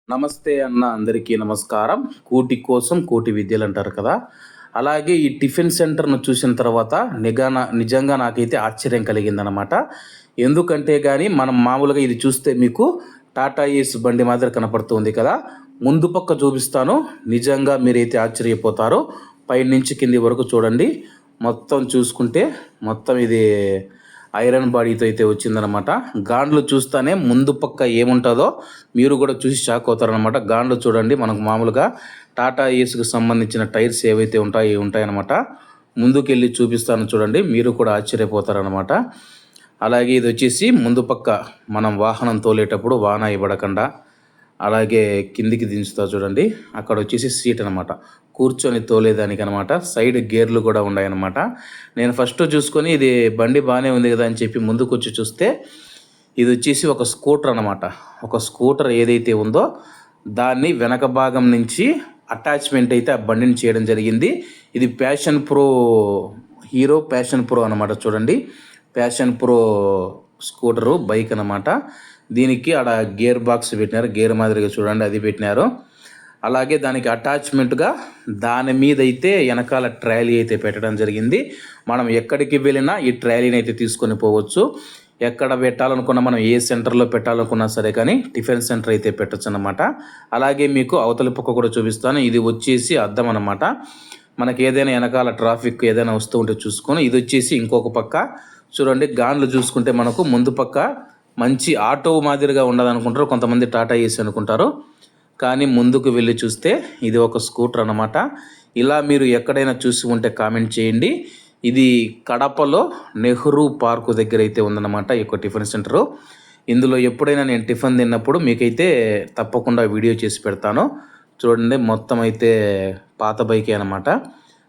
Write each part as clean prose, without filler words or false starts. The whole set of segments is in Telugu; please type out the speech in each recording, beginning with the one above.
నమస్తే అన్న అందరికీ నమస్కారం. కూటి కోసం కోటి విద్యలు అంటారు కదా! అలాగే ఈ టిఫిన్ సెంటర్‌ను చూసిన తర్వాత నిజంగా నాకైతే ఆశ్చర్యం కలిగిందనమాట. ఎందుకంటే గాని మనం మామూలుగా ఇది చూస్తే మీకు టాటా ఏస్ బండి మాదిరి కనపడుతుంది కదా! ముందు పక్క చూపిస్తాను. నిజంగా మీరైతే ఆశ్చర్యపోతారు. పైనుంచి కింది వరకు చూడండి. మొత్తం చూసుకుంటే మొత్తం ఇది ఐరన్ బాడీతో అయితే వచ్చిందనమాట. గాండ్లు చూస్తానే ముందు పక్క ఏముంటుందో మీరు కూడా చూసి షాక్ అవుతారనమాట. గాండ్లు చూడండి, మనకు మామూలుగా టాటా ఏస్కి సంబంధించిన టైర్స్ ఏవైతే ఉంటాయన్నమాట. ముందుకెళ్ళి చూపిస్తాను చూడండి, మీరు కూడా ఆశ్చర్యపోతారనమాట. అలాగే ఇది వచ్చేసి ముందు పక్క మనం వాహనం తోలేటప్పుడు వాన ఇవ్వడకుండా అలాగే కిందికి దించుతా చూడండి. అక్కడ వచ్చేసి సీట్ అనమాట, కూర్చొని తోలేదానికి అనమాట. సైడ్ గేర్లు కూడా ఉన్నాయన్నమాట. నేను ఫస్ట్ చూసుకొని ఇది బండి బాగానే ఉంది కదా అని చెప్పి ముందుకు వచ్చి చూస్తే ఇది వచ్చేసి ఒక స్కూటర్ అనమాట. ఒక స్కూటర్ ఏదైతే ఉందో దాన్ని వెనక భాగం నుంచి అటాచ్మెంట్ అయితే ఆ బండిని చేయడం జరిగింది. ఇది passion pro, hero passion pro అనమాట. చూడండి, ప్యాషన్ ప్రో స్కూటరు బైక్ అనమాట. దీనికి ఆడ గేర్ బాక్స్ పెట్టినారు, గేర్ మాదిరిగా చూడండి అది పెట్టినారు. అలాగే దానికి అటాచ్మెంట్గా దాని మీద అయితే వెనకాల ట్రాలీ అయితే పెట్టడం జరిగింది. మనం ఎక్కడికి వెళ్ళినా ఈ ట్రాలీని అయితే తీసుకొని పోవచ్చు. ఎక్కడ పెట్టాలనుకున్నా, మనం ఏ సెంటర్లో పెట్టాలనుకున్నా సరే కానీ టిఫిన్ సెంటర్ అయితే పెట్టచ్చు అన్నమాట. అలాగే మీకు అవతలి పక్క కూడా చూపిస్తాను. ఇది వచ్చేసి అద్దం అన్నమాట. మనకి ఏదైనా వెనకాల ట్రాఫిక్ ఏదైనా వస్తూ ఉంటే చూసుకొని, ఇది వచ్చేసి ఇంకొక పక్క చూడండి. గాన్లు చూసుకుంటే మనకు ముందు పక్క మంచి ఆటో మాదిరిగా ఉండదనుకుంటారు కొంతమంది, టాటా ఏసీ అనుకుంటారు. కానీ ముందుకు వెళ్ళి చూస్తే ఇది ఒక స్కూటర్ అన్నమాట. ఇలా మీరు ఎక్కడైనా చూసి ఉంటే కామెంట్ చేయండి. ఇది కడపలో నెహ్రూ పార్కు దగ్గర అయితే ఉందన్నమాట ఈ యొక్క టిఫిన్ సెంటరు. ఇందులో ఎప్పుడైనా నేను టిఫిన్ తిన్నప్పుడు మీకైతే తప్పకుండా వీడియో చేసి పెడతాను. చూడండి, మొత్తం అయితే పాత బైకే అనమాట.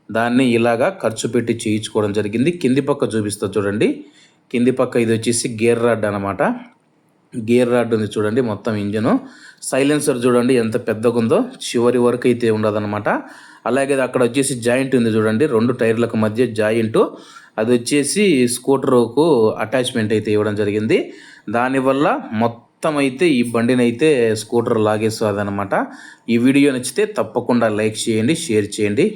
దాన్ని ఇలాగా ఖర్చు పెట్టి చేయించుకోవడం జరిగింది. కింది పక్క చూపిస్తా చూడండి. కింది పక్క ఇది వచ్చేసి గేర్ రాడ్ అనమాట. గేర్ రాడ్ ఉంది చూడండి, మొత్తం ఇంజను. సైలెన్సర్ చూడండి ఎంత పెద్దగా ఉందో, చివరి వరకు అయితే ఉండదన్నమాట. అలాగే అక్కడ వచ్చేసి జాయింట్ ఉంది చూడండి, 2 టైర్లకు మధ్య జాయింట్. అది వచ్చేసి స్కూటర్కు అటాచ్మెంట్ అయితే ఇవ్వడం జరిగింది. దానివల్ల మొత్తం అయితే ఈ బండిని అయితే స్కూటర్ లాగేస్తుంది అనమాట. ఈ వీడియో నచ్చితే తప్పకుండా లైక్ చేయండి, షేర్ చేయండి.